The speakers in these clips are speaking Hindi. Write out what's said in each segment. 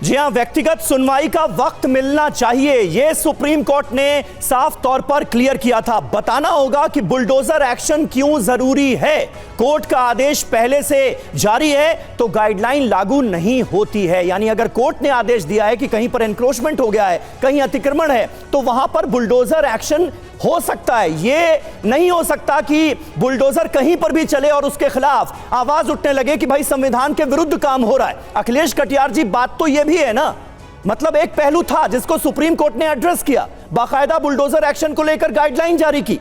जी हां, व्यक्तिगत सुनवाई का वक्त मिलना चाहिए, यह सुप्रीम कोर्ट ने साफ तौर पर क्लियर किया था। बताना होगा कि बुलडोजर एक्शन क्यों जरूरी है। कोर्ट का आदेश पहले से जारी है तो गाइडलाइन लागू नहीं होती है। यानी अगर कोर्ट ने आदेश दिया है कि कहीं पर एनक्रोचमेंट हो गया है, कहीं अतिक्रमण है, तो वहां पर बुलडोजर एक्शन हो सकता है। यह नहीं हो सकता कि बुलडोजर कहीं पर भी चले और उसके खिलाफ आवाज उठने लगे कि भाई संविधान के विरुद्ध काम हो रहा है। अखिलेश कटियार जी, बात तो यह भी है ना, मतलब एक पहलू था जिसको सुप्रीम कोर्ट ने एड्रेस किया, बाकायदा बुलडोजर एक्शन को लेकर गाइडलाइन जारी की,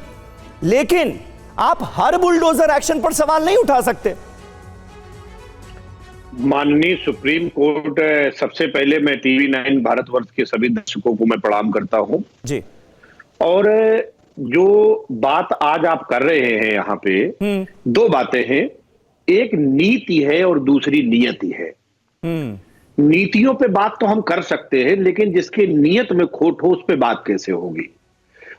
लेकिन आप हर बुलडोजर एक्शन पर सवाल नहीं उठा सकते। माननीय सुप्रीम कोर्ट, सबसे पहले मैं टीवी 9 भारतवर्ष के सभी दर्शकों को मैं प्रणाम करता हूं जी। और जो बात आज आप कर रहे हैं यहां पे, दो बातें हैं, एक नीति है और दूसरी नियति है। नीतियों पे बात तो हम कर सकते हैं, लेकिन जिसके नियत में खोट हो उस पे बात कैसे होगी।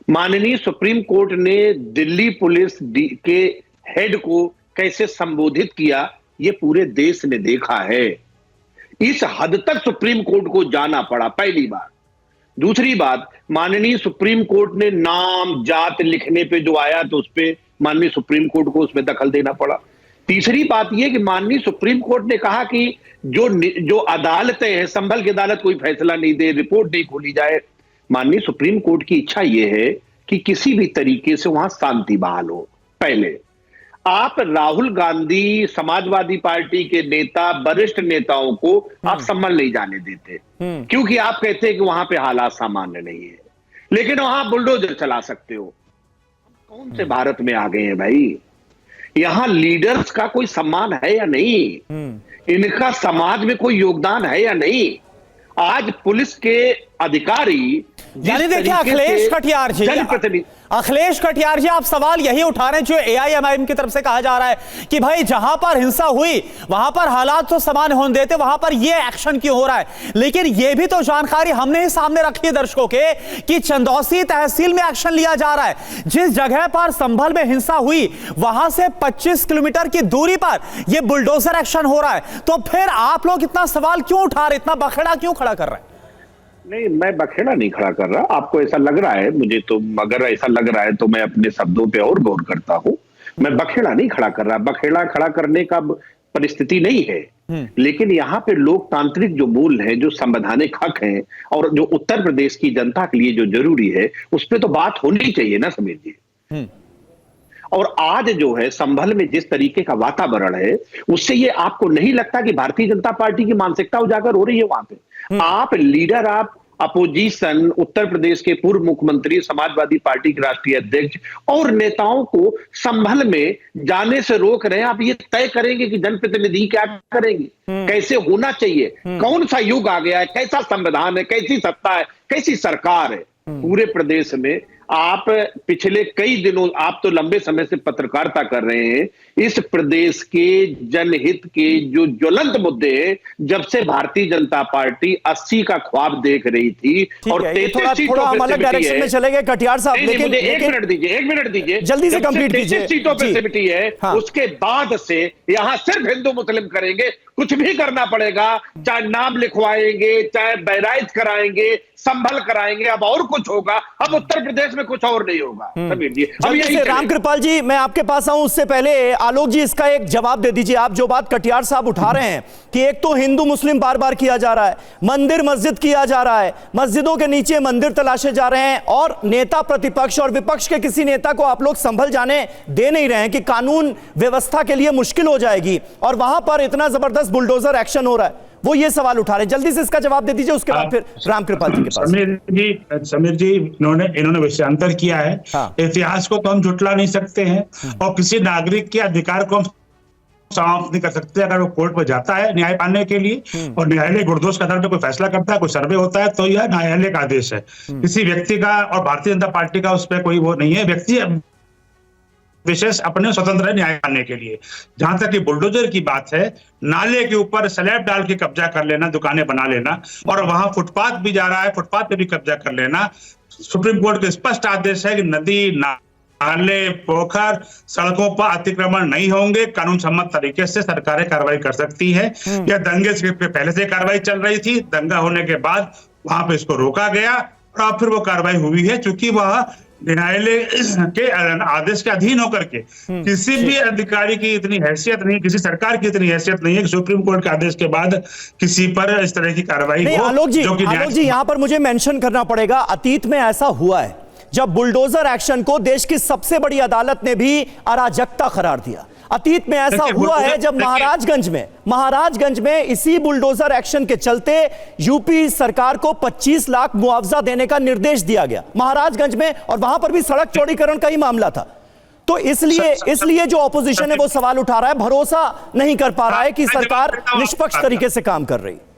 माननीय सुप्रीम कोर्ट ने दिल्ली पुलिस के हेड को कैसे संबोधित किया, ये पूरे देश ने देखा है। इस हद तक सुप्रीम कोर्ट को जाना पड़ा, पहली बात। दूसरी बात, माननीय सुप्रीम कोर्ट ने नाम जात लिखने पे जो आया तो उस पे माननीय सुप्रीम कोर्ट को उसमें दखल देना पड़ा। तीसरी बात यह कि माननीय सुप्रीम कोर्ट ने कहा कि जो अदालतें हैं, संभल की अदालत कोई फैसला नहीं दे, रिपोर्ट नहीं खोली जाए। माननीय सुप्रीम कोर्ट की इच्छा यह है कि किसी भी तरीके से वहां शांति बहाल हो। पहले आप राहुल गांधी, समाजवादी पार्टी के नेता, वरिष्ठ नेताओं को आप संभल नहीं जाने देते, क्योंकि आप कहते हैं कि वहां पे हालात सामान्य नहीं है, लेकिन वहां बुलडोजर चला सकते हो। कौन से भारत में आ गए हैं भाई? यहां लीडर्स का कोई सम्मान है या नहीं? इनका समाज में कोई योगदान है या नहीं? आज पुलिस के अधिकारी, यानी देखिए अखिलेश कटियार जी, आप सवाल यही उठा रहे हैं जो एआईएमआईएम की तरफ से कहा जा रहा है कि भाई जहां पर हिंसा हुई वहां पर हालात तो सामान्य होने देते, वहां पर यह एक्शन क्यों हो रहा है। लेकिन यह भी तो जानकारी हमने ही सामने रखी है दर्शकों के कि चंदौसी तहसील में एक्शन लिया जा रहा है। जिस जगह पर संभल में हिंसा हुई वहां से 25 किलोमीटर की दूरी पर यह बुलडोजर एक्शन हो रहा है। तो फिर आप लोग इतना सवाल क्यों उठा रहे, इतना बखेड़ा क्यों खड़ा कर रहे हैं? नहीं, मैं बखेड़ा नहीं खड़ा कर रहा, आपको ऐसा लग रहा है। मुझे तो अगर ऐसा लग रहा है तो मैं अपने शब्दों पे और गौर करता हूं। मैं बखेड़ा नहीं खड़ा कर रहा, बखेड़ा खड़ा करने का परिस्थिति नहीं है। लेकिन यहाँ पे लोकतांत्रिक जो मूल है, जो संवैधानिक हक है और जो उत्तर प्रदेश की जनता के लिए जो जरूरी है, उस पर तो बात होनी चाहिए ना समीर जी। और आज जो है संभल में जिस तरीके का वातावरण है, उससे ये आपको नहीं लगता कि भारतीय जनता पार्टी की मानसिकता उजागर हो रही है वहां पे? आप लीडर, आप अपोजिशन, उत्तर प्रदेश के पूर्व मुख्यमंत्री, समाजवादी पार्टी के राष्ट्रीय अध्यक्ष और नेताओं को संभल में जाने से रोक रहे हैं। आप ये तय करेंगे कि जनप्रतिनिधि क्या करेंगे, कैसे होना चाहिए, कौन सा युग आ गया है, कैसा संविधान है, कैसी सत्ता है, कैसी सरकार है पूरे प्रदेश में। आप पिछले कई दिनों, आप तो लंबे समय से पत्रकारिता कर रहे हैं, इस प्रदेश के जनहित के जो ज्वलंत मुद्दे हैं, जब से भारतीय जनता पार्टी 80 का ख्वाब देख रही थी और 33 सीटों पे डायरेक्शन में चले गए कटियार साहब। लेकिन एक मिनट दीजिए, जल्दी से कंप्लीट कीजिए। 33 सीटों पे सिमटी है, उसके बाद से यहां सिर्फ हिंदू मुस्लिम करेंगे, कुछ भी करना पड़ेगा, चाहे नाम लिखवाएंगे, चाहे बैराइज कराएंगे, संभल कराएंगे, अब और कुछ होगा। अब उत्तर प्रदेश में कुछ और नहीं होगा समीर जी। अब यही रामकृपाल जी, मैं आपके पास आऊं उससे पहले आलोक जी इसका एक जवाब दे दीजिए। आप जो बात कटियार साहब उठा रहे हैं कि एक तो हिंदू मुस्लिम बार बार किया जा रहा है, मंदिर मस्जिद किया जा रहा है, मस्जिदों के नीचे मंदिर तलाशे जा रहे हैं, और नेता प्रतिपक्ष और विपक्ष के किसी नेता को आप लोग संभल जाने दे नहीं रहे हैं कि कानून व्यवस्था के लिए मुश्किल हो जाएगी, और वहां पर इतना जबरदस्त बुलडोजर एक्शन हो रहा है। वो ये सवाल उठा रहे हैं, जल्दी से इसका जवाब दे दीजिए, उसके बाद फिर रामकृपाल जी के पास। समीर जी, इन्होंने विषयांतर किया है। इतिहास को तो हम झुटला नहीं सकते हैं, और किसी नागरिक के अधिकार को हम समाप्त नहीं कर सकते। अगर वो कोर्ट में जाता है न्याय पाने के लिए और न्यायालय गुरदोष के आधार पर कोई फैसला करता है, कोई सर्वे होता है, तो यह न्यायालय का आदेश है। किसी व्यक्ति का और भारतीय जनता पार्टी का उस पर कोई वो नहीं है। व्यक्ति विशेष अपने स्वतंत्र न्याय पाने के लिए। जहां तक कि बुलडोजर की बात है, नाले के ऊपर स्लैब डाल के कब्जा कर लेना, दुकानें बना लेना, और वहां फुटपाथ भी जा रहा है, फुटपाथ पे भी कब्जा कर लेना। सुप्रीम कोर्ट का स्पष्ट आदेश है कि नदी, नाले, पोखर, सड़कों पर अतिक्रमण नहीं होंगे। कानून सम्मत तरीके से सरकारें कार्रवाई कर सकती है। या दंगे से पहले से कार्रवाई चल रही थी, दंगा होने के बाद वहां पे इसको रोका गया और अब फिर वो कार्रवाई हुई है, क्योंकि वह न्यायालय के आदेश के अधीन होकर के किसी भी अधिकारी की इतनी हैसियत नहीं, किसी सरकार की इतनी हैसियत नहीं है कि सुप्रीम कोर्ट के आदेश के बाद किसी पर इस तरह की कार्रवाई हो। आलोक जी यहां पर मुझे मेंशन करना पड़ेगा, अतीत में ऐसा हुआ है जब बुलडोजर एक्शन को देश की सबसे बड़ी अदालत ने भी अराजकता करार दिया। अतीत में ऐसा हुआ है जब महाराजगंज में इसी बुलडोजर एक्शन के चलते यूपी सरकार को 25 लाख मुआवजा देने का निर्देश दिया गया महाराजगंज में, और वहां पर भी सड़क चौड़ीकरण का ही मामला था। तो इसलिए जो ऑपोजिशन है वो सवाल उठा रहा है, भरोसा नहीं कर पा रहा है कि सरकार निष्पक्ष तरीके से काम कर रही।